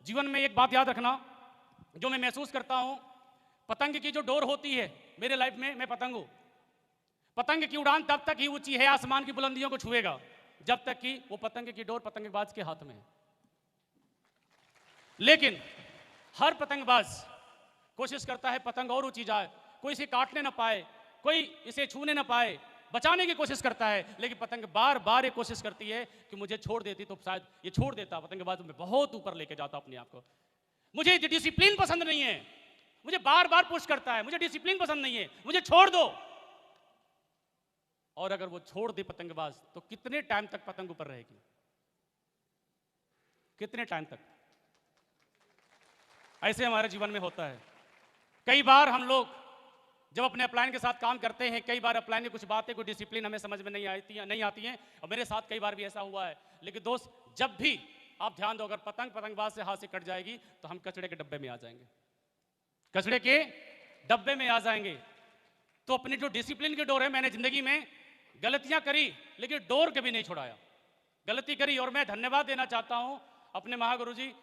जीवन में एक बात याद रखना, जो मैं महसूस करता हूं, पतंग की जो डोर होती है मेरे लाइफ में, मैं पतंग हूं। पतंग की उड़ान तब तक ही ऊंची है, आसमान की बुलंदियों को छुएगा, जब तक कि वो पतंग की डोर पतंगबाज के हाथ में है। लेकिन हर पतंगबाज कोशिश करता है पतंग और ऊंची जाए, कोई इसे काटने ना पाए, कोई इसे छूने ना पाए, बचाने की कोशिश करता है। लेकिन पतंग बार बार ये कोशिश करती है कि मुझे छोड़ देती तो शायद ये छोड़ देता। पतंगबाज में बहुत ऊपर लेके जाता अपने आप को। मुझे डिसिप्लिन पसंद नहीं है, मुझे बार बार पुश करता है, मुझे डिसिप्लिन पसंद नहीं है, मुझे छोड़ दो। और अगर वो छोड़ दे पतंगबाज, तो कितने टाइम तक पतंग ऊपर रहेगी? कितने टाइम तक? ऐसे हमारे जीवन में होता है। कई बार हम लोग जब अपने अपलाइन के साथ काम करते हैं, कई बार अपलाइन की कुछ बातें, कोई डिसिप्लिन हमें समझ में नहीं आती हैं, और मेरे साथ कई बार भी ऐसा हुआ है। लेकिन दोस्त, जब भी आप ध्यान दो, अगर पतंगबाज से हाथ से कट जाएगी तो हम कचड़े के डब्बे में आ जाएंगे, कचड़े के डब्बे में आ जाएंगे। तो अपनी जो डिसिप्लिन की डोर है, मैंने जिंदगी में गलतियां करी लेकिन डोर कभी नहीं छुड़ाया। गलती करी, और मैं धन्यवाद देना चाहता हूं अपने महागुरु जी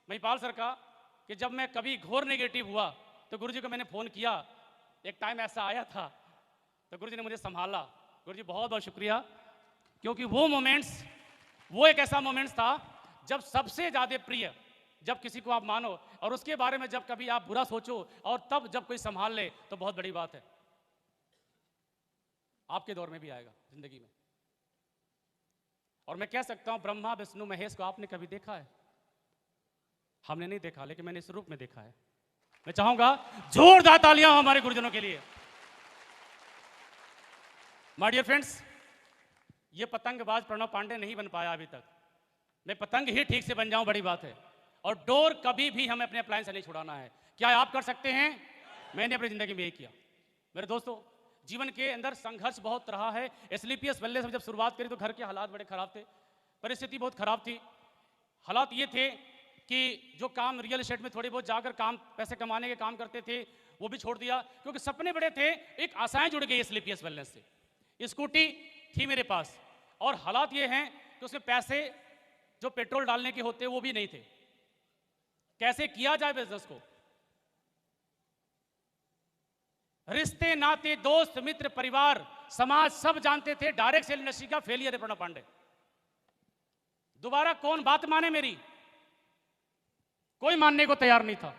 महिपाल सर का, कि जब मैं कभी घोर नेगेटिव हुआ तो गुरु जी को मैंने फोन किया। एक टाइम ऐसा आया था तो गुरु जी ने मुझे संभाला। गुरु जी बहुत बहुत शुक्रिया, क्योंकि वो मोमेंट्स, वो एक ऐसा मोमेंट्स था जब सबसे ज्यादा प्रिय, जब किसी को आप मानो और उसके बारे में जब कभी आप बुरा सोचो और तब जब कोई संभाल ले, तो बहुत बड़ी बात है। आपके दौर में भी आएगा जिंदगी में। और मैं कह सकता हूं, ब्रह्मा विष्णु महेश को आपने कभी देखा है? हमने नहीं देखा, लेकिन मैंने इस रूप में देखा है। मैं चाहूंगा जोरदार तालियां हो हमारे गुरुजनों के लिए। माय डियर फ्रेंड्स, ये पतंगबाज प्रणव पांडे नहीं बन पाया अभी तक। मैं पतंग ही ठीक से बन जाऊं, बड़ी बात है। और डोर कभी भी हमें अपने अप्लायंस से नहीं छुड़ाना है। क्या आप कर सकते हैं? मैंने अपनी जिंदगी में यही किया। मेरे दोस्तों, जीवन के अंदर संघर्ष बहुत रहा है। एसलीपीएस वेलनेस में जब शुरुआत करी तो घर के हालात बड़े खराब थे, परिस्थिति बहुत खराब थी। हालात ये थे कि जो काम रियल एस्टेट में थोड़ी बहुत जाकर काम, पैसे कमाने के काम करते थे, वो भी छोड़ दिया, क्योंकि सपने बड़े थे। एक आशाएं जुड़ गई एसलीपीएस वेलनेस से। स्कूटी थी मेरे पास, और हालात ये हैं कि उसमें पैसे जो पेट्रोल डालने के होते वो भी नहीं थे। कैसे किया जाए बिजनेस को? रिश्ते नाते, दोस्त मित्र परिवार समाज सब जानते थे डायरेक्ट सेल इंडस्ट्री का फेलियर है प्रणव पांडे। दोबारा कौन बात माने मेरी? कोई मानने को तैयार नहीं था।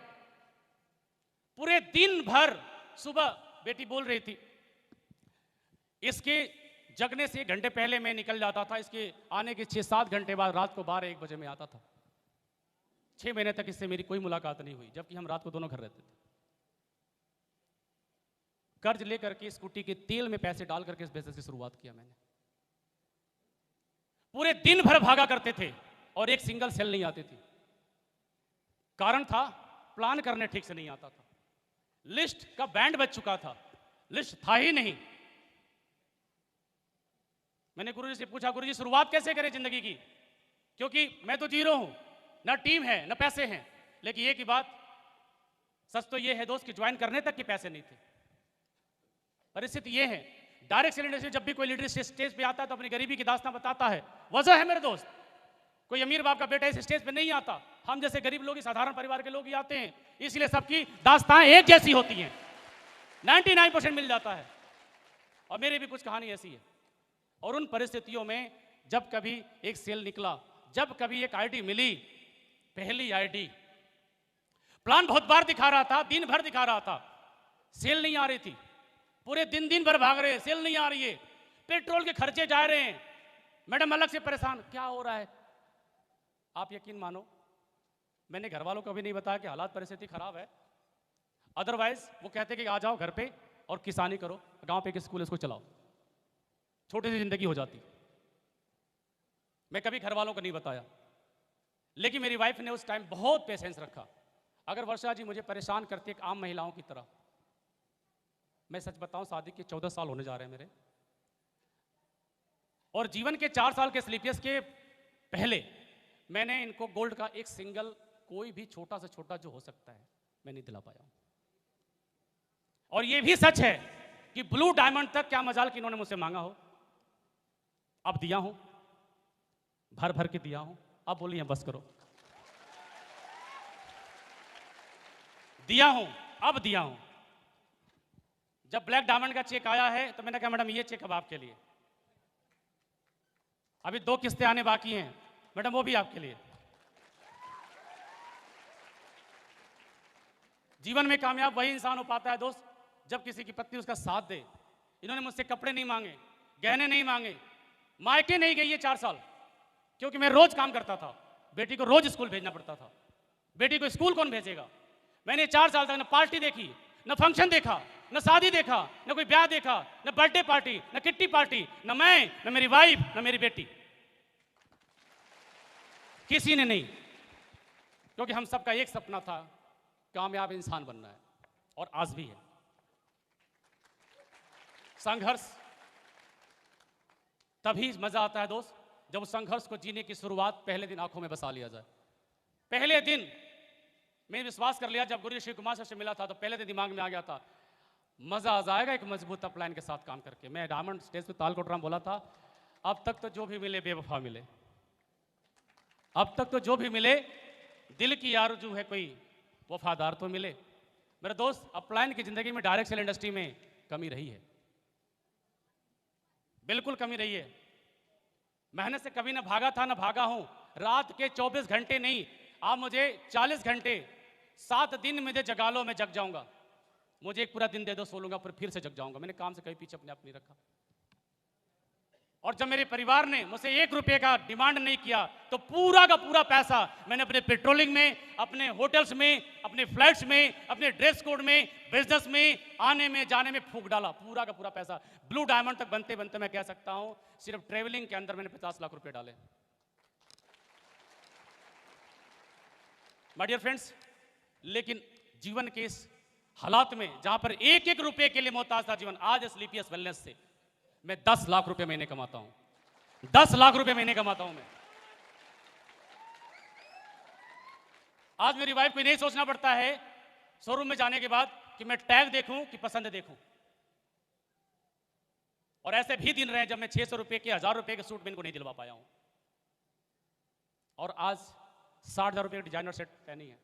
पूरे दिन भर, सुबह बेटी बोल रही थी, इसके जगने से 1 घंटे पहले मैं निकल जाता था, इसके आने के 6-7 घंटे बाद रात को 12-1 बजे में आता था। 6 महीने तक इससे मेरी कोई मुलाकात नहीं हुई, जबकि हम रात को दोनों घर रहते थे। कर्ज लेकर के स्कूटी के तेल में पैसे डाल करके इस बिजनेस की शुरुआत किया मैंने। पूरे दिन भर भागा करते थे और एक सिंगल सेल नहीं आती थी। कारण था, प्लान करने ठीक से नहीं आता था। लिस्ट का बैंड बज चुका था, लिस्ट था ही नहीं। मैंने गुरुजी से पूछा, गुरुजी शुरुआत कैसे करें जिंदगी की, क्योंकि मैं तो जीरो हूं, ना टीम है ना पैसे हैं। लेकिन ये की बात सच तो ये है दोस्त कि ज्वाइन करने तक के पैसे नहीं थे। परिस्थिति ये है, डायरेक्ट सेल इंडस्ट्री जब भी कोई लीडर स्टेज पे आता है तो अपनी गरीबी की दास्तां बताता है। वजह है मेरे दोस्त, कोई अमीर बाप का बेटा इस स्टेज पे नहीं आता, हम जैसे गरीब लोग, साधारण परिवार के लोग ही आते हैं। इसलिए सबकी दास्तां एक जैसी होती हैं, 99% मिल जाता है। और मेरी भी कुछ कहानी ऐसी है। और उन परिस्थितियों में जब कभी एक सेल निकला, जब कभी एक आईडी मिली, पहली आईडी, प्लान बहुत बार दिखा रहा था, दिन भर दिखा रहा था, सेल नहीं आ रही थी। पूरे दिन भर भाग रहे हैं, सेल नहीं आ रही है, पेट्रोल के खर्चे जा रहे हैं, मैडम अलग से परेशान, क्या हो रहा है? आप यकीन मानो, मैंने घर वालों को भी नहीं बताया कि हालात परिस्थिति खराब है। अदरवाइज वो कहते कि आ जाओ घर पे और किसानी करो, गांव पे एक स्कूल इसको चलाओ, छोटी सी जिंदगी हो जाती। मैं कभी घर वालों को नहीं बताया, लेकिन मेरी वाइफ ने उस टाइम बहुत पेशेंस रखा। अगर वर्षा जी मुझे परेशान करती एक आम महिलाओं की तरह, मैं सच बताऊं, शादी के 14 साल होने जा रहे हैं मेरे, और जीवन के 4 साल के स्लीपियस के पहले मैंने इनको गोल्ड का एक सिंगल, कोई भी छोटा से छोटा जो हो सकता है, मैं नहीं दिला पाया हूं। और यह भी सच है कि ब्लू डायमंड तक क्या मजाल कि इन्होंने मुझसे मांगा हो, अब दिया हूं, भर भर के दिया हूं। अब बोलिए बस करो। दिया हूं, अब दिया हूं। जब ब्लैक डायमंड का चेक आया है तो मैंने कहा मैडम ये चेक अब आपके लिए, अभी 2 किस्तें आने बाकी हैं मैडम, वो भी आपके लिए। जीवन में कामयाब वही इंसान हो पाता है दोस्त जब किसी की पत्नी उसका साथ दे। इन्होंने मुझसे कपड़े नहीं मांगे, गहने नहीं मांगे, मायके नहीं गई ये 4 साल, क्योंकि मैं रोज काम करता था, बेटी को रोज स्कूल भेजना पड़ता था। बेटी को स्कूल कौन भेजेगा? मैंने 4 साल तक न पार्टी देखी, न फंक्शन देखा, न शादी देखा, न कोई ब्याह देखा, न बर्थडे पार्टी, न किट्टी पार्टी, न मैं, न मेरी वाइफ, न मेरी बेटी, किसी ने नहीं। क्योंकि हम सबका एक सपना था, कामयाब इंसान बनना है, और आज भी है। संघर्ष तभी मजा आता है दोस्त जब उस संघर्ष को जीने की शुरुआत पहले दिन आंखों में बसा लिया जाए। पहले दिन मैंने विश्वास कर लिया, जब गुरु शिव कुमार सर से मिला था तो पहले दिन दिमाग में आ गया था मजा आ जाएगा एक मजबूत अपलाइन के साथ काम करके। मैं डायमंड स्टेज पे ताल कोटरा में बोला था, अब तक तो जो भी मिले बेवफा मिले, अब तक तो जो भी मिले दिल की आरज़ू है कोई वफादार तो मिले। मेरे दोस्त, अपलाइन की जिंदगी में डायरेक्ट सेल इंडस्ट्री में कमी रही है, बिल्कुल कमी रही है। मेहनत से कभी ना भागा था ना भागा हूं। रात के 24 घंटे नहीं, आप मुझे 40 घंटे 7 दिन मुझे जगा लो, मैं जग जाऊंगा। मुझे एक पूरा दिन दे दो, सो लूंगा, फिर से जग जाऊंगा। मैंने काम से कभी पीछे अपने आप नहीं रखा। और जब मेरे परिवार ने मुझसे 1 रुपये का डिमांड नहीं किया तो पूरा का पूरा पैसा मैंने अपने पेट्रोलिंग में, अपने होटल्स में, अपने फ्लाइट्स में, अपने ड्रेस कोड में, बिजनेस में, आने में जाने में फूंक डाला। पूरा का पूरा पैसा ब्लू डायमंड तक बनते बनते मैं कह सकता हूं सिर्फ ट्रेवलिंग के अंदर मैंने 50 लाख रुपए डाले। माय डियर फ्रेंड्स, लेकिन जीवन के इस हालात में जहां पर 1-1 रुपए के लिए मोहताज था जीवन, आज स्लीपियस वेलनेस से मैं 10 लाख रुपए महीने कमाता हूं। 10 लाख रुपए महीने कमाता हूं मैं। आज मेरी वाइफ को नहीं सोचना पड़ता है शोरूम में जाने के बाद कि मैं टैग देखूं कि पसंद देखूं। और ऐसे भी दिन रहे जब मैं 600 रुपए के, 1000 रुपए के सूट में इनको नहीं दिलवा पाया हूं। और आज 60,000 रुपए का डिजाइनर सेट पहनी है।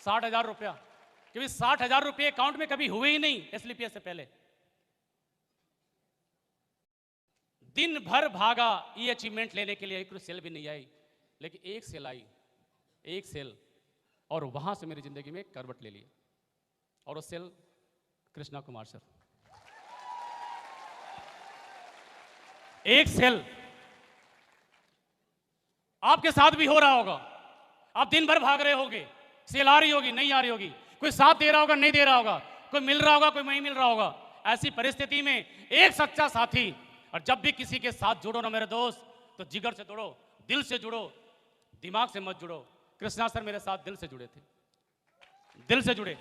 60,000 रुपया, क्योंकि 60,000 रुपए अकाउंट में कभी हुए ही नहीं एसलीपीएस से पहले। दिन भर भागा ये अचीवमेंट लेने के लिए, एक सेल भी नहीं आई, लेकिन एक सेल आई, एक सेल, और वहां से मेरी जिंदगी में करवट ले ली। और वो सेल कृष्णा कुमार सर। एक सेल आपके साथ भी हो रहा होगा। आप दिन भर भाग रहे होगे, सेल आ रही होगी, नहीं आ रही होगी, कोई साथ दे रहा होगा, नहीं दे रहा होगा, कोई मिल रहा होगा, कोई नहीं मिल रहा होगा। ऐसी परिस्थिति में एक सच्चा साथी, और जब भी किसी के साथ जुड़ो ना मेरे दोस्त, तो जिगर से जुड़ो, दिल से जुड़ो, दिमाग से मत जुड़ो। कृष्णा सर मेरे साथ दिल से जुड़े थे, दिल से जुड़े।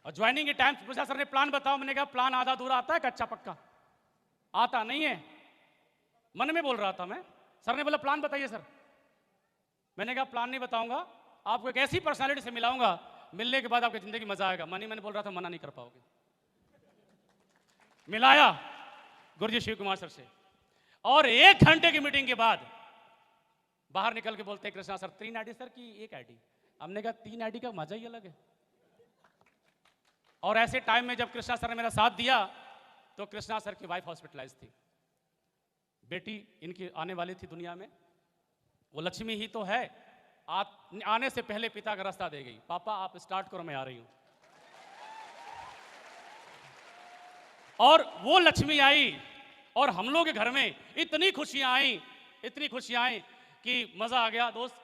और ज्वाइनिंग के टाइम पूछा सर ने प्लान बताओ, मैंने कहा प्लान आधा अधूरा आता है, कच्चा पक्का आता नहीं है। मन में बोल रहा था मैं। सर ने बोला प्लान बताइए सर। मैंने कहा प्लान नहीं बताऊंगा, आपको एक ऐसी पर्सनालिटी से मिलाऊंगा, मिलने के बाद आपकी जिंदगी मजा आएगा। मैंने बोल रहा था मना नहीं कर पाओगे। मिलाया गुरुजी शिव कुमार सर से, और 1 घंटे की मीटिंग के बाद बाहर निकल के बोलते हैं कृष्णा सर 3 आईडी सर की 1 आईडी। हमने कहा 3 आईडी का मजा ही अलग है। और ऐसे टाइम में जब कृष्णा सर ने मेरा साथ दिया तो कृष्णा सर की वाइफ हॉस्पिटलाइज थी, बेटी इनकी आने वाली थी दुनिया में। वो लक्ष्मी ही तो है, आने से पहले पिता का रास्ता दे गई, पापा आप स्टार्ट करो मैं आ रही हूं। और वो लक्ष्मी आई और हम लोग के घर में इतनी खुशियां आई, इतनी खुशियां आई कि मजा आ गया दोस्त।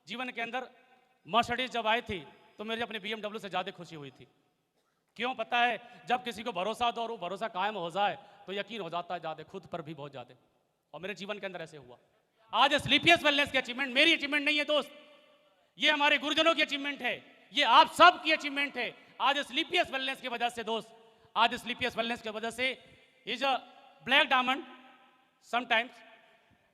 जीवन के अंदर मर्सिडीज जब आई थी तो मेरी अपने BMW से ज्यादा खुशी हुई थी। क्यों पता है? जब किसी को भरोसा दो और वो भरोसा कायम हो जाए तो यकीन हो जाता है ज्यादा, खुद पर भी बहुत ज्यादा। और मेरे जीवन के अंदर ऐसे हुआ। आज स्लीपियस वेलनेस की अचीवमेंट मेरी अचीवमेंट नहीं है दोस्त, ये हमारे गुरुजनों की अचीवमेंट है, ये आप सब की अचीवमेंट है। आज स्लीपियस वेलनेस की वजह से दोस्त, आज स्लीपियस वेलनेस की वजह से is a black diamond sometimes.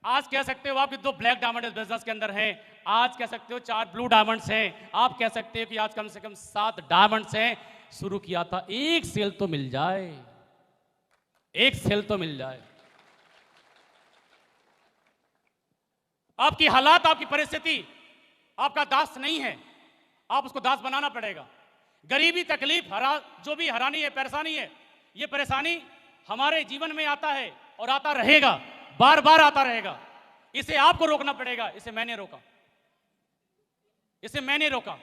आज कह सकते हो आपके 2 ब्लैक डायमंड इस बिजनेस के अंदर हैं, आज कह सकते हो 4 ब्लू डायमंड्स हैं, आप कह सकते हो कि आज कम से कम 7 डायमंड्स हैं। शुरू किया था, एक सेल तो मिल जाए, एक सेल तो मिल जाए। आपकी हालात, आपकी परिस्थिति आपका दास नहीं है, आप उसको दास बनाना पड़ेगा। गरीबी, तकलीफ, जो भी हैरानी है, परेशानी है, ये परेशानी हमारे जीवन में आता है और आता रहेगा, बार बार आता रहेगा। इसे आपको रोकना पड़ेगा। इसे मैंने रोका, इसे मैंने रोका।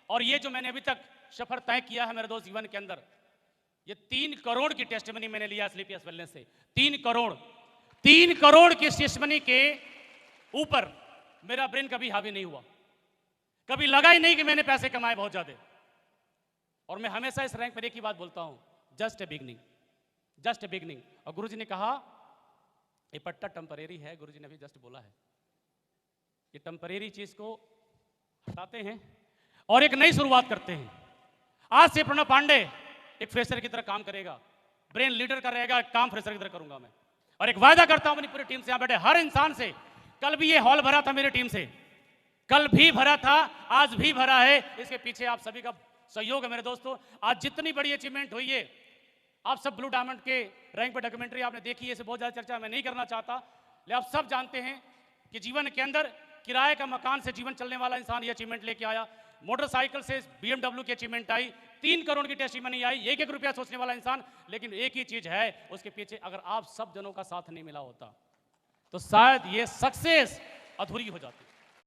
और ये जो मैंने अभी तक सफर तय किया है मेरे दोस्त जीवन के अंदर, ये 3 करोड़ की टेस्टिमनी मैंने लिया स्लीपियस वेलनेस से। 3 करोड़ की टेस्टिमनी के ऊपर मेरा ब्रेन कभी हावी नहीं हुआ, कभी लगा ही नहीं कि मैंने पैसे कमाए बहुत ज्यादा। और मैं हमेशा इस रैंक पर एक ही बात बोलता हूं, just a beginning, just a beginning. और गुरुजी ने कहा ये पट्टा टेम्परेरी है, गुरुजी ने भी जस्ट बोला है, ये टेम्परेरी चीज को हटाते हैं और एक नई शुरुआत करते हैं। आज से प्रणव पांडे एक फ्रेशर की तरह काम करेगा, ब्रेन लीडर का रहेगा, काम फ्रेशर की तरह करूंगा मैं। और एक वायदा करता हूं अपनी पूरी टीम से, यहां बैठे हर इंसान से, कल भी ये हॉल भरा था मेरी टीम से, कल भी भरा था, आज भी भरा है। इसके पीछे आप सभी का सहयोग है मेरे दोस्तों। आज जितनी बड़ी अचीवमेंट हुई है, आप सब ब्लू डायमंड के रैंक पर डॉक्यूमेंट्री आपने देखी है, इसे बहुत ज्यादा चर्चा मैं नहीं करना चाहता, लेकिन आप सब जानते हैं कि जीवन के अंदर किराए का मकान से जीवन चलने वाला इंसान ये अचीवमेंट लेके आया, मोटरसाइकिल से BMW की अचीवमेंट आई, 3 करोड़ की टेस्टिमनी आई, 1-1 रुपया सोचने वाला इंसान। लेकिन एक ही चीज है, उसके पीछे अगर आप सब जनों का साथ नहीं मिला होता तो शायद ये सक्सेस अधूरी हो जाती।